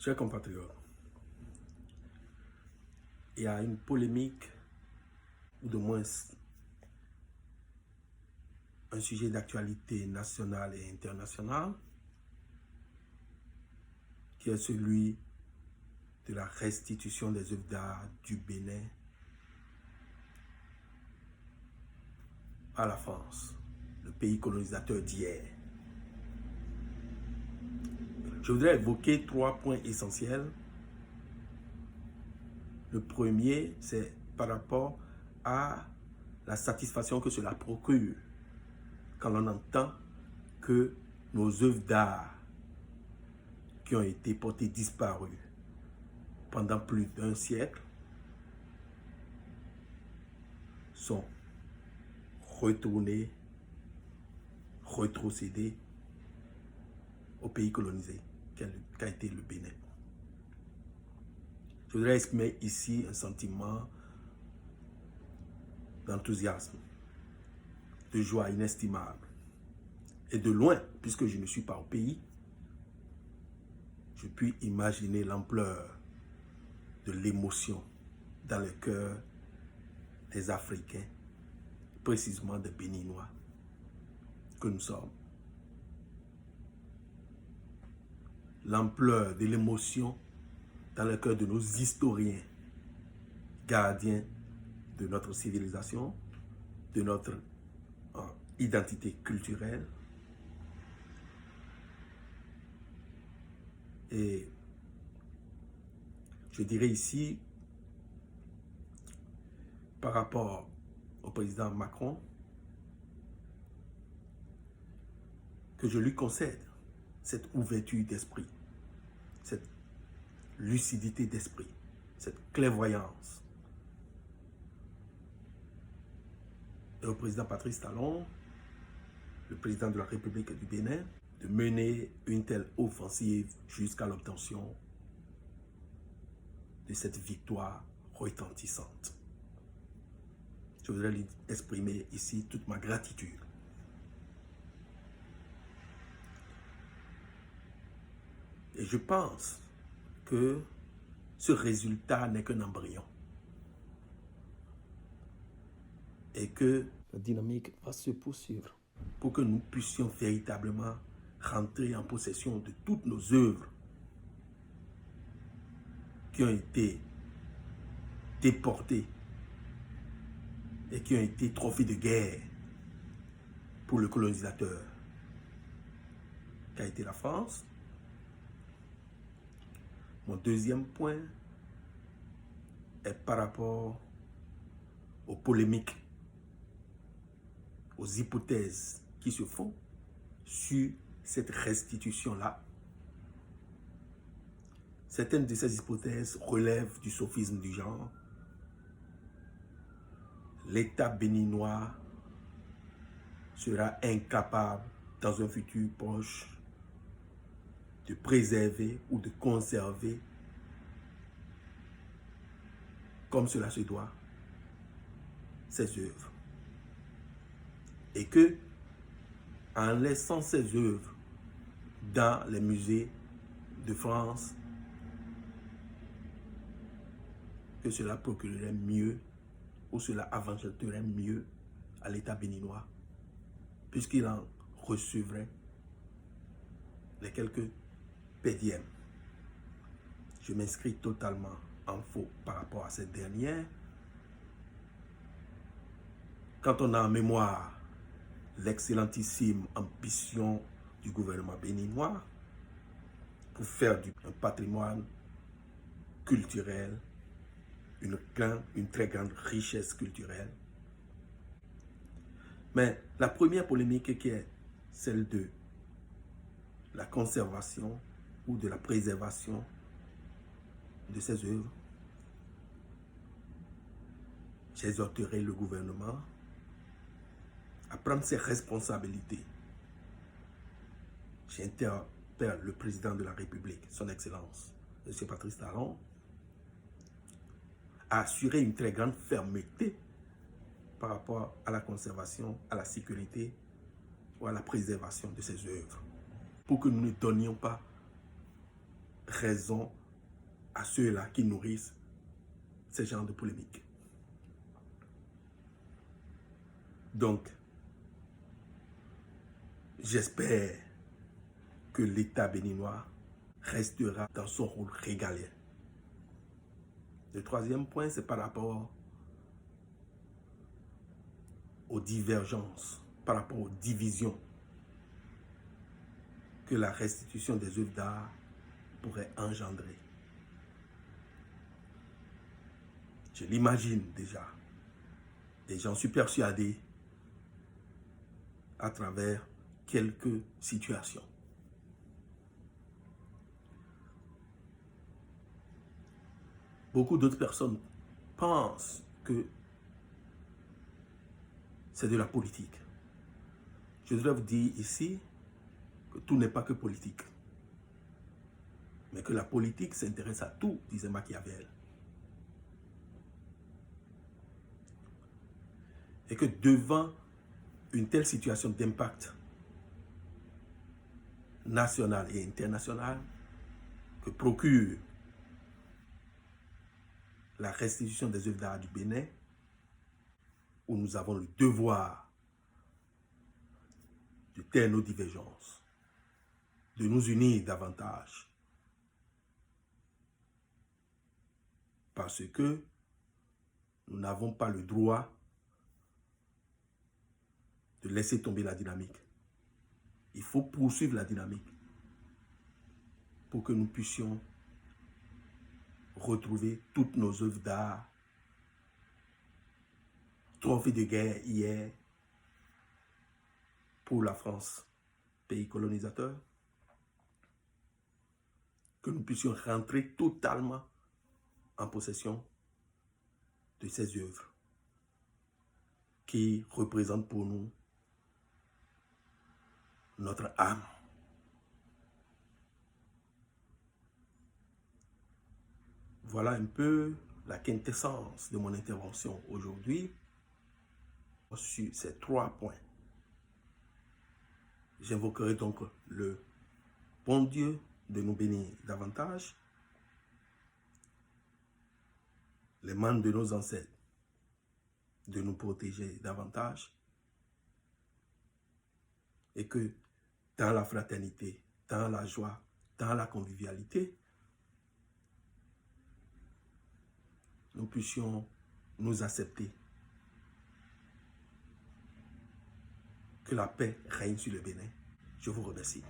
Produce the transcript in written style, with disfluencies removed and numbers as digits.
Chers compatriotes, il y a une polémique, ou de moins un sujet d'actualité nationale et internationale, qui est celui de la restitution des œuvres d'art du Bénin à la France, le pays colonisateur d'hier. Je voudrais évoquer 3 points essentiels. Le premier, c'est par rapport à la satisfaction que cela procure quand l'on entend que nos œuvres d'art qui ont été portées disparues pendant plus d'un siècle sont retournées, rétrocédées au pays colonisé qu'a été le Bénin. Je voudrais exprimer ici un sentiment d'enthousiasme, de joie inestimable. Et de loin, puisque je ne suis pas au pays, je puis imaginer l'ampleur de l'émotion dans le cœur des Africains, précisément des Béninois que nous sommes. L'ampleur de l'émotion dans le cœur de nos historiens, gardiens de notre civilisation, de notre identité culturelle. Et je dirais ici, par rapport au président Macron, que je lui concède cette ouverture d'esprit, cette lucidité d'esprit, cette clairvoyance. Et au président Patrice Talon, le président de la République du Bénin, de mener une telle offensive jusqu'à l'obtention de cette victoire retentissante. Je voudrais lui exprimer ici toute ma gratitude. Et je pense que ce résultat n'est qu'un embryon. Et que la dynamique va se poursuivre pour que nous puissions véritablement rentrer en possession de toutes nos œuvres qui ont été déportées et qui ont été trophées de guerre pour le colonisateur qu'a été la France. Mon deuxième point est par rapport aux polémiques, aux hypothèses qui se font sur cette restitution-là. Certaines de ces hypothèses relèvent du sophisme du genre. L'État béninois sera incapable, dans un futur proche, de préserver ou de conserver, comme cela se doit, ses œuvres. Et que, en laissant ses œuvres dans les musées de France, que cela procurerait mieux ou cela avancerait mieux à l'État béninois, puisqu'il en recevrait les quelques pédièmes. Je m'inscris totalement en faux par rapport à cette dernière. Quand on a en mémoire l'excellentissime ambition du gouvernement béninois pour faire un patrimoine culturel, une très grande richesse culturelle. Mais la première polémique qui est celle de la conservation ou de la préservation de ces œuvres, j'exhorterai le gouvernement à prendre ses responsabilités. J'interpelle le président de la République, son Excellence, M. Patrice Talon, à assurer une très grande fermeté par rapport à la conservation, à la sécurité ou à la préservation de ces œuvres, pour que nous ne donnions pas raison à ceux-là qui nourrissent ce genre de polémique. Donc, j'espère que l'État béninois restera dans son rôle régalien. Le troisième point, c'est par rapport aux divergences, par rapport aux divisions que la restitution des œuvres d'art pourrait engendrer. Je l'imagine déjà, et j'en suis persuadé à travers quelques situations. Beaucoup d'autres personnes pensent que c'est de la politique. Je voudrais vous dire ici que tout n'est pas que politique. Mais que la politique s'intéresse à tout, disait Machiavel. Et que devant une telle situation d'impact national et international que procure la restitution des œuvres d'art du Bénin, où nous avons le devoir de taire nos divergences, de nous unir davantage, parce que nous n'avons pas le droit de laisser tomber la dynamique. Il faut poursuivre la dynamique pour que nous puissions retrouver toutes nos œuvres d'art, trophées de guerre hier pour la France, pays colonisateur, que nous puissions rentrer totalement en possession de ces œuvres qui représentent pour nous notre âme. Voilà un peu la quintessence de mon intervention aujourd'hui sur ces 3 points. J'invoquerai donc le bon Dieu de nous bénir davantage, les membres de nos ancêtres de nous protéger davantage, et que dans la fraternité, dans la joie, dans la convivialité, nous puissions nous accepter. Que la paix règne sur le Bénin. Je vous remercie.